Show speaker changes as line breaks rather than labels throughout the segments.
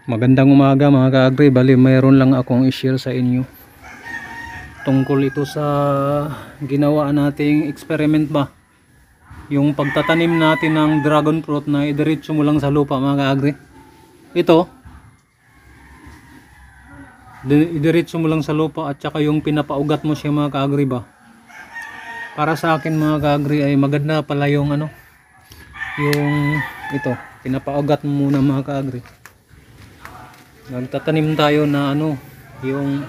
Magandang umaga mga ka-agri. Bali mayroon lang akong i-share sa inyo tungkol ito sa ginawa nating experiment ba, yung pagtatanim natin ng dragon fruit na idiretso mo lang sa lupa mga ka-agri. Ito idiretso mo lang sa lupa at saka yung pinapaugat mo siya mga ka-agri ba. Para sa akin mga ka-agri ay maganda pala yung yung ito pinapaugat mo muna mga ka-agri. Nagtatanim tayo na yung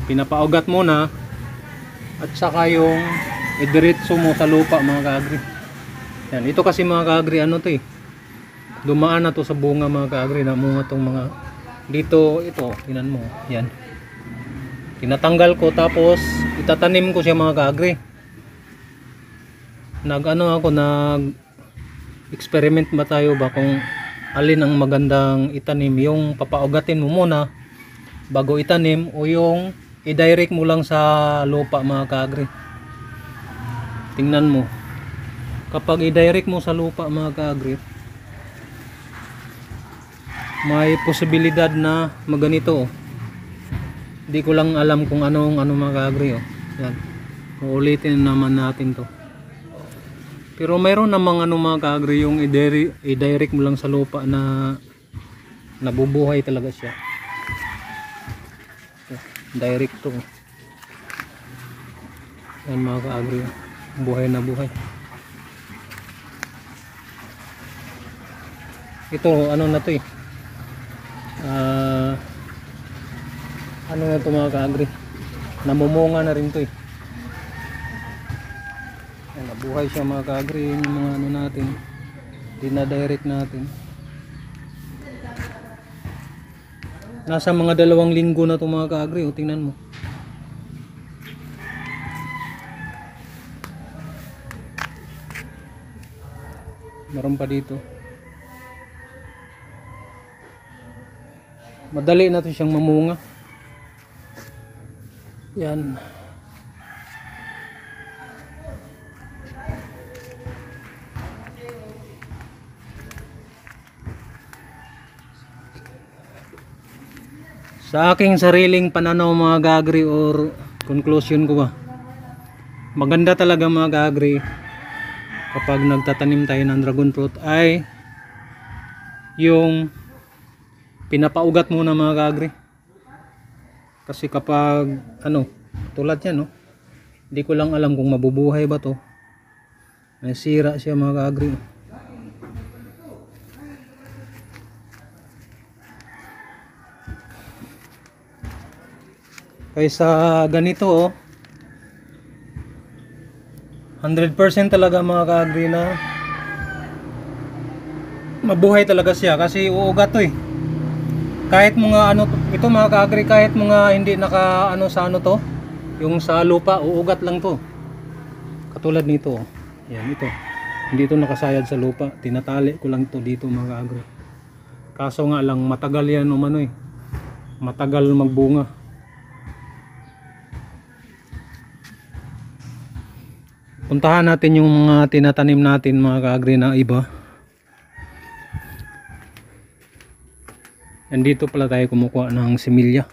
pinapaugat muna at saka yung idiretso mo sa lupa mga ka-agri. Yan, ito kasi mga ka-agri dumaan na to sa bunga mga ka-agri, namunga tong mga dito. Ito tinan mo yan, tinatanggal ko tapos itatanim ko siya mga ka-agri. Nag experiment ba tayo ba kung alin ang magandang itanim, yung papaugatin mo muna bago itanim o yung i-direct mo lang sa lupa mga ka-agri. Tingnan mo, kapag i-direct mo sa lupa mga ka-agri, may posibilidad na maganito. Hindi ko lang alam kung ano mga ka-agri. Yan, uulitin naman natin to. Pero mayroon namang mga ka-agri yung i-direct mo lang sa lupa na nabubuhay talaga siya. Direct to. Yan mga ka-agri, buhay na buhay. Ito na to na to mga ka-agri, namumunga na rin to nabuhay siya mga ka-agri. Yung mga natin dinadirect natin, nasa mga 2 linggo na to mga ka-agri. Tingnan mo, meron pa dito. Madali na to siyang mamunga. Yan, sa aking sariling pananaw mga ka-agri or conclusion ko ba, maganda talaga mga ka-agri kapag nagtatanim tayo ng dragon fruit ay yung pinapaugat muna mga ka-agri. Kasi kapag tulad yan hindi ko lang alam kung mabubuhay ba to, may sira siya mga ka-agri. Kaysa ganito 100% talaga mga ka-agri na mabuhay talaga siya, kasi uugat to kahit mga ito mga ka-agri, kahit mga hindi naka sa to, yung sa lupa, uugat lang to. Katulad nito yan, ito hindi to nakasayad sa lupa, tinatali ko lang to dito mga ka-agri. Kaso nga lang matagal yan matagal magbunga. Puntahan natin yung mga tinatanim natin mga ka-agri na iba. And dito pala tayo kumukuha ng similya.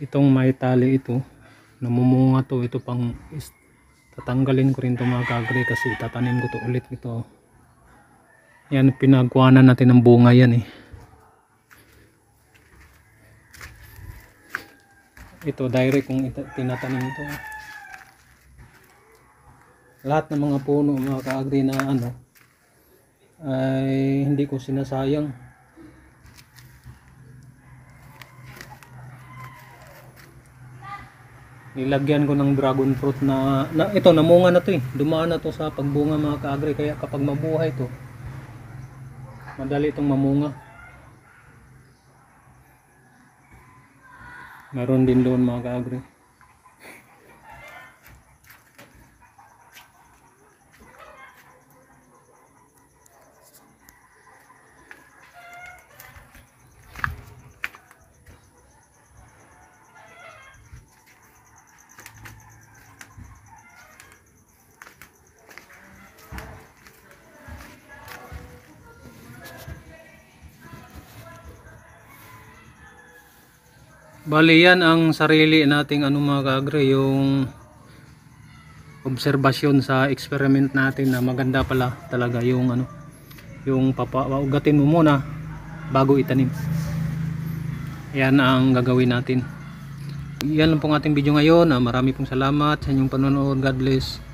Itong may tali ito, namumunga to. Ito pang tatanggalin ko rin to mga ka-agri kasi tatanim ko to ulit ito. Yan, pinagkuhanan natin ng bunga yan Ito direct kung tinatanim ito. Lahat ng mga puno mga ka-agri na ay hindi ko sinasayang. Nilagyan ko ng dragon fruit na ito, namunga na to dumaan na to sa pagbunga mga ka-agri. Kaya kapag mabuhay to, madali itong mamunga. Meron din doon mga ka-agri. Bali yan ang sarili nating ano mga kaagre, yung obserbasyon sa experiment natin na maganda pala talaga yung ano, yung papaugatin mo muna bago itanim. Yan ang gagawin natin. Yan lang pong ating video ngayon. Marami pong salamat sa inyong panonood. God bless.